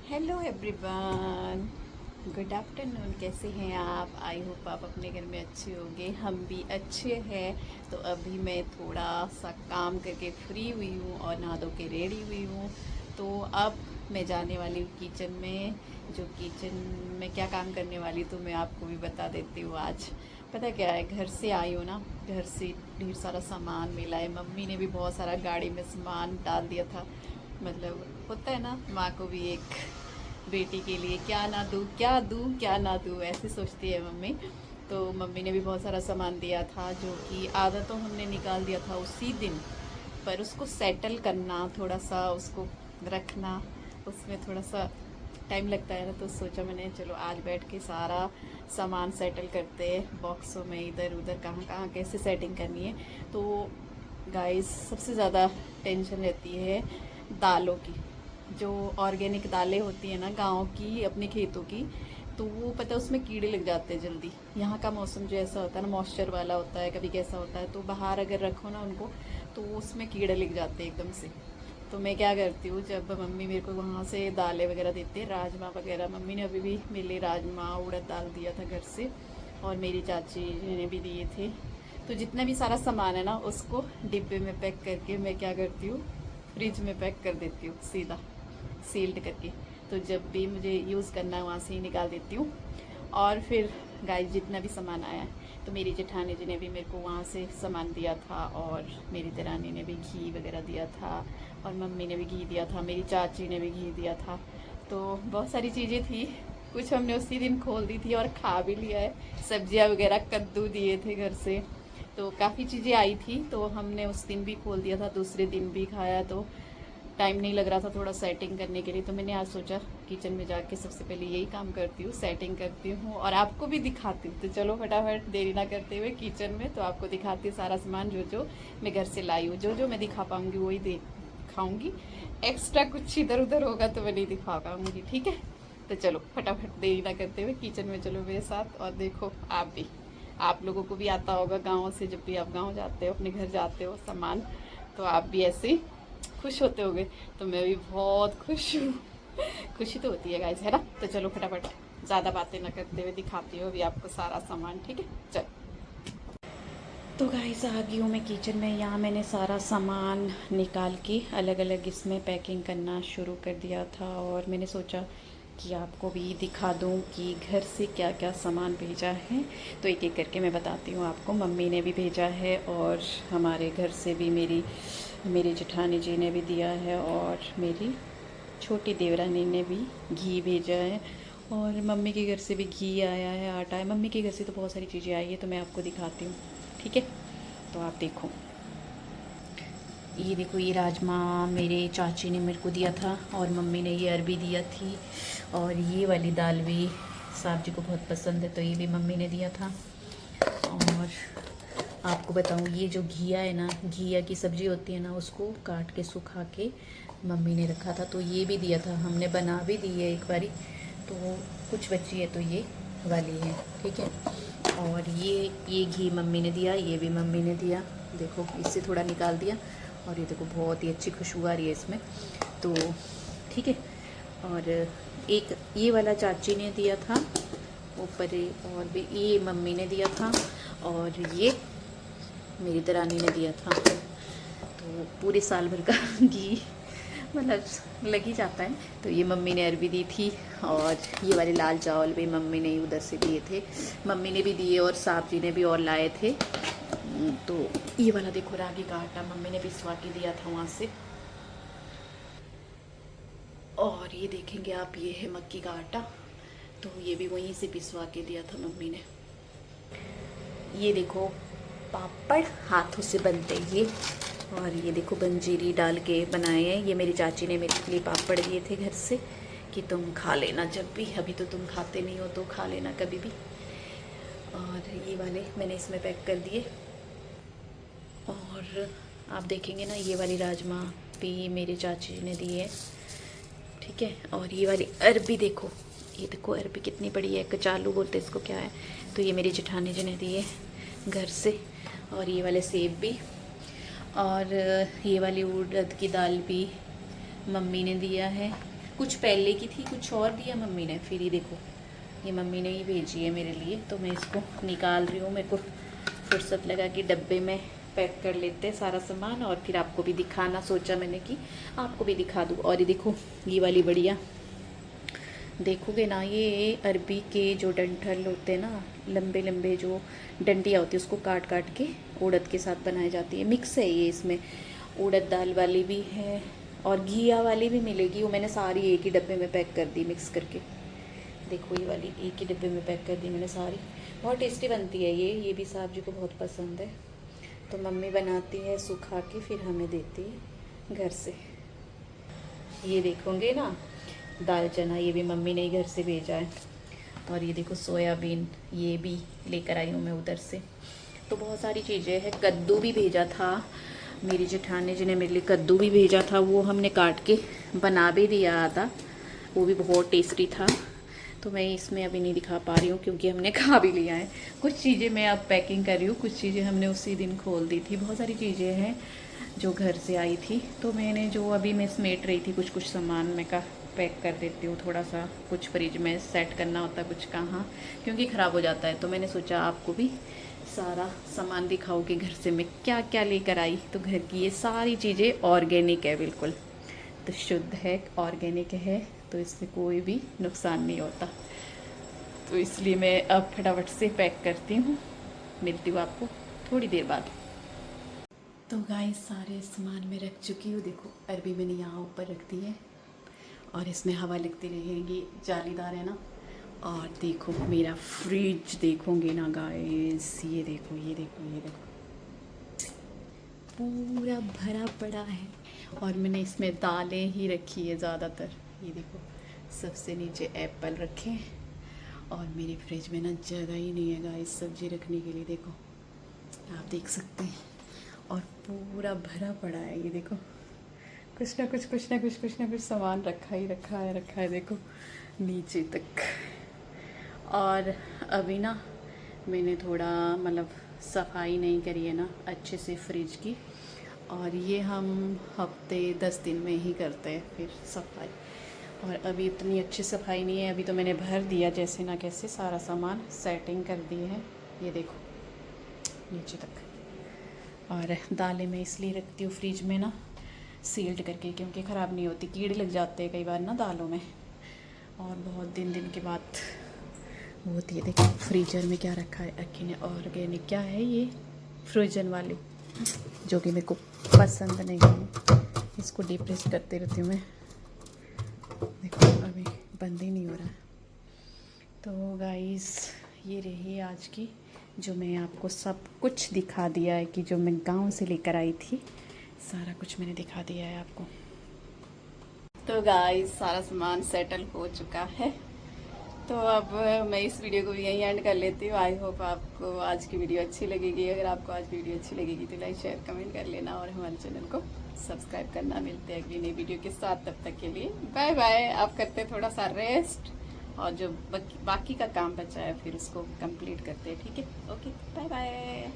Hello everyone, good afternoon. कैसे हैं आप? आई होप आप अपने घर में अच्छे होंगे। हम भी अच्छे हैं। तो अभी मैं थोड़ा सा काम करके फ्री हुई हूँ और नहा धो के रेडी हुई हूँ। तो अब मैं जाने वाली हूँ किचन में। जो किचन में क्या काम करने वाली तो मैं आपको भी बता देती हूँ आज। पता क्या है, घर से आई हूँ ना, घर से ढेर सारा सामान मिला है। मम्मी ने भी बहुत सारा गाड़ी में सामान डाल दिया था। मतलब होता है ना, माँ को भी एक बेटी के लिए क्या ना दूँ, क्या दूँ, क्या ना दूँ, ऐसे सोचती है मम्मी। तो मम्मी ने भी बहुत सारा सामान दिया था, जो कि आधा तो हमने निकाल दिया था उसी दिन। पर उसको सेटल करना, थोड़ा सा उसको रखना, उसमें थोड़ा सा टाइम लगता है ना। तो सोचा मैंने, चलो आज बैठ के सारा सामान सेटल करते हैं बॉक्सों में, इधर उधर कहाँ कहाँ कैसे सेटिंग करनी है। तो गाइस, सबसे ज़्यादा टेंशन रहती है दालों की। जो ऑर्गेनिक दालें होती हैं ना, गाँव की, अपने खेतों की, तो वो पता है उसमें कीड़े लग जाते हैं जल्दी। यहाँ का मौसम जो ऐसा होता है ना, मॉइस्चर वाला होता है, कभी कैसा होता है, तो बाहर अगर रखो ना उनको, तो उसमें कीड़े लग जाते हैं एकदम से। तो मैं क्या करती हूँ, जब मम्मी मेरे को वहाँ से दालें वगैरह देती है, राजमा वगैरह, मम्मी ने अभी भी मेरे लिए राजमा उड़द दाल दिया था घर से, और मेरी चाची ने भी दिए थे। तो जितना भी सारा सामान है ना, उसको डिब्बे में पैक करके मैं क्या करती हूँ, फ्रिज में पैक कर देती हूँ सीधा, सील्ड करके। तो जब भी मुझे यूज़ करना है वहाँ से ही निकाल देती हूँ। और फिर गाइस, जितना भी सामान आया है, तो मेरी जेठानी जी ने भी मेरे को वहाँ से सामान दिया था, और मेरी देरानी ने भी घी वगैरह दिया था, और मम्मी ने भी घी दिया था, मेरी चाची ने भी घी दिया था। तो बहुत सारी चीज़ें थी। कुछ हमने उसी दिन खोल दी थी और खा भी लिया है। सब्जियाँ वगैरह, कद्दू दिए थे घर से। तो काफ़ी चीज़ें आई थी, तो हमने उस दिन भी खोल दिया था, दूसरे दिन भी खाया। तो टाइम नहीं लग रहा था थोड़ा सेटिंग करने के लिए, तो मैंने आज सोचा किचन में जाके सबसे पहले यही काम करती हूँ, सेटिंग करती हूँ और आपको भी दिखाती हूँ। तो चलो फटाफट देरी ना करते हुए किचन में, तो आपको दिखाती हूँ सारा सामान जो जो मैं घर से लाई हूँ। जो जो मैं दिखा पाऊँगी वही दिखाऊँगी। एक्स्ट्रा कुछ इधर उधर होगा तो मैं नहीं दिखा पाऊँगी, ठीक है। तो चलो फटाफट देरी ना करते हुए किचन में चलो मेरे साथ। और देखो, आप भी, आप लोगों को भी आता होगा गाँव से, जब भी आप गाँव जाते हो, अपने घर जाते हो सामान, तो आप भी ऐसे ही खुश होते होगे। तो मैं भी बहुत खुश हूँ। खुशी तो होती है गाइस, है ना। तो चलो फटाफट ज़्यादा बातें ना करते हुए दिखाती हूँ अभी आपको सारा सामान, ठीक है। चल, तो गाइस आ गई हूँ मैं किचन में। यहाँ मैंने सारा सामान निकाल के अलग अलग इसमें पैकिंग करना शुरू कर दिया था, और मैंने सोचा कि आपको भी दिखा दूँ कि घर से क्या क्या सामान भेजा है। तो एक एक करके मैं बताती हूँ आपको। मम्मी ने भी भेजा है, और हमारे घर से भी मेरी जेठानी जी ने भी दिया है, और मेरी छोटी देवरानी ने भी घी भेजा है, और मम्मी के घर से भी घी आया है, आटा है। मम्मी के घर से तो बहुत सारी चीज़ें आई है, तो मैं आपको दिखाती हूँ, ठीक है। तो आप देखो, ये देखो, ये राजमा मेरे चाची ने मेरे को दिया था, और मम्मी ने ये अरबी दिया थी। और ये वाली दाल भी साहब जी को बहुत पसंद है, तो ये भी मम्मी ने दिया था। और आपको बताऊँ, ये जो घिया है ना, घिया की सब्ज़ी होती है ना, उसको काट के सुखा के मम्मी ने रखा था, तो ये भी दिया था। हमने बना भी दी है एक बारी, तो कुछ बची है, तो ये वाली है, ठीक है। और ये घी मम्मी ने दिया, ये भी मम्मी ने दिया। देखो, इससे थोड़ा निकाल दिया, और ये देखो बहुत ही अच्छी खुशबू आ रही है इसमें, तो ठीक है। और एक ये वाला चाची ने दिया था ऊपर, और भी ये मम्मी ने दिया था, और ये मेरी दरानी ने दिया था। तो पूरे साल भर का घी मतलब लग ही जाता है। तो ये मम्मी ने अरबी दी थी, और ये वाले लाल चावल भी मम्मी ने उधर से दिए थे, मम्मी ने भी दिए, और साहब जी ने भी और लाए थे। तो ये वाला देखो, रागी का आटा मम्मी ने पिसवा के दिया था वहाँ से। और ये देखेंगे आप, ये है मक्की का आटा, तो ये भी वहीं से पिसवा के दिया था मम्मी ने। ये देखो, पापड़ हाथों से बनते ये, और ये देखो बंजीरी डाल के बनाए हैं। ये मेरी चाची ने मेरे लिए पापड़ दिए थे घर से, कि तुम खा लेना जब भी, अभी तो तुम खाते नहीं हो, तो खा लेना कभी भी। और ये वाले मैंने इसमें पैक कर दिए। और आप देखेंगे ना, ये वाली राजमा भी मेरी चाची ने दी है, ठीक है। और ये वाली अरबी देखो, ये देखो अरबी कितनी बड़ी है, कचालू बोलते इसको, क्या है। तो ये मेरी जेठानी जी ने दिए घर से। और ये वाले सेब भी, और ये वाली उड़द की दाल भी मम्मी ने दिया है। कुछ पहले की थी, कुछ और दिया मम्मी ने। फिर ये देखो, ये मम्मी ने ही भेजी है मेरे लिए, तो मैं इसको निकाल रही हूँ। मेरे को फुर्सत लगा कि डब्बे में पैक कर लेते हैं सारा सामान, और फिर आपको भी दिखाना सोचा मैंने कि आपको भी दिखा दूँ। और ये देखो, ये वाली बढ़िया, देखोगे ना, ये अरबी के जो डंठल होते हैं ना, लंबे लंबे जो डंडियाँ होती है, उसको काट काट के उड़द के साथ बनाई जाती है। मिक्स है ये, इसमें उड़द दाल वाली भी है और घिया वाली भी मिलेगी। वो मैंने सारी एक ही डब्बे में पैक कर दी मिक्स करके। देखो, ये वाली एक ही डब्बे में पैक कर दी मैंने सारी। बहुत टेस्टी बनती है ये भी साहब जी को बहुत पसंद है। तो मम्मी बनाती है सुखा के, फिर हमें देती है घर से। ये देखोगे ना, दाल चना, ये भी मम्मी ने ही घर से भेजा है। और ये देखो सोयाबीन, ये भी लेकर आई हूँ मैं उधर से। तो बहुत सारी चीज़ें हैं। कद्दू भी भेजा था मेरी जेठानी जी ने मेरे लिए, कद्दू भी भेजा था, वो हमने काट के बना भी दिया था, वो भी बहुत टेस्टी था। तो मैं इसमें अभी नहीं दिखा पा रही हूँ क्योंकि हमने खा भी लिया है। कुछ चीज़ें मैं अब पैकिंग कर रही हूँ, कुछ चीज़ें हमने उसी दिन खोल दी थी। बहुत सारी चीज़ें हैं जो घर से आई थी, तो मैंने जो अभी मैं समेट रही थी कुछ सामान, मैं का पैक कर देती हूँ थोड़ा सा। कुछ फ्रिज में सेट करना होता है, कुछ कहाँ, क्योंकि ख़राब हो जाता है। तो मैंने सोचा आपको भी सारा सामान दिखाओ कि घर से मैं क्या क्या लेकर आई। तो घर की ये सारी चीज़ें ऑर्गेनिक है, बिल्कुल तो शुद्ध है, ऑर्गेनिक है, तो इससे कोई भी नुकसान नहीं होता। तो इसलिए मैं अब फटाफट से पैक करती हूँ। मिलती हूँ आपको थोड़ी देर बाद। तो गाइस, सारे सामान में रख चुकी हूँ। देखो, अरबी मैंने यहाँ ऊपर रख दी है और इसमें हवा लगती रहेगी, जालीदार है ना। और देखो मेरा फ्रिज, देखोगे ना गाइस, ये देखो, ये देखो, ये देखो, पूरा भरा पड़ा है। और मैंने इसमें दालें ही रखी है ज़्यादातर। ये देखो, सबसे नीचे एप्पल रखे हैं। और मेरे फ्रिज में ना जगह ही नहीं है गाइस सब्ज़ी रखने के लिए। देखो, आप देख सकते हैं, और पूरा भरा पड़ा है। ये देखो, कुछ ना कुछ सामान रखा है, देखो नीचे तक। और अभी ना मैंने थोड़ा मतलब सफाई नहीं करी है ना अच्छे से फ्रिज की, और ये हम हफ्ते 10 दिन में ही करते हैं फिर सफाई। और अभी इतनी अच्छी सफाई नहीं है। अभी तो मैंने भर दिया जैसे ना कैसे, सारा सामान सेटिंग कर दी है। ये देखो नीचे तक। और दालें मैं इसलिए रखती हूँ फ्रिज में ना सील्ड करके, क्योंकि ख़राब नहीं होती। कीड़े लग जाते हैं कई बार ना दालों में, और बहुत दिन के बाद होती है। देखो फ्रीजर में क्या रखा है अक्की ने, ऑर्गेनिक क्या है ये, फ्रोजन वाली, जो कि मेरे को पसंद नहीं है। इसको डिप्रेस करते रहती हूँ मैं। देखो अभी बंद ही नहीं हो रहा है। तो गाइस, ये रही आज की, जो मैं आपको सब कुछ दिखा दिया है कि जो मैं गांव से लेकर आई थी, सारा कुछ मैंने दिखा दिया है आपको। तो गाइस, सारा सामान सेटल हो चुका है। तो अब मैं इस वीडियो को भी यहीं एंड कर लेती हूँ। आई होप आपको आज की वीडियो अच्छी लगेगी। अगर आपको आज की वीडियो अच्छी लगेगी तो लाइक शेयर कमेंट कर लेना, और हमारे चैनल को सब्सक्राइब करना। मिलते हैं अगली नई वीडियो के साथ, तब तक के लिए बाय बाय। आप करते हैं थोड़ा सा रेस्ट, और जो बाकी का काम बचा है फिर उसको कंप्लीट करते हैं, ठीक है? Okay, bye bye.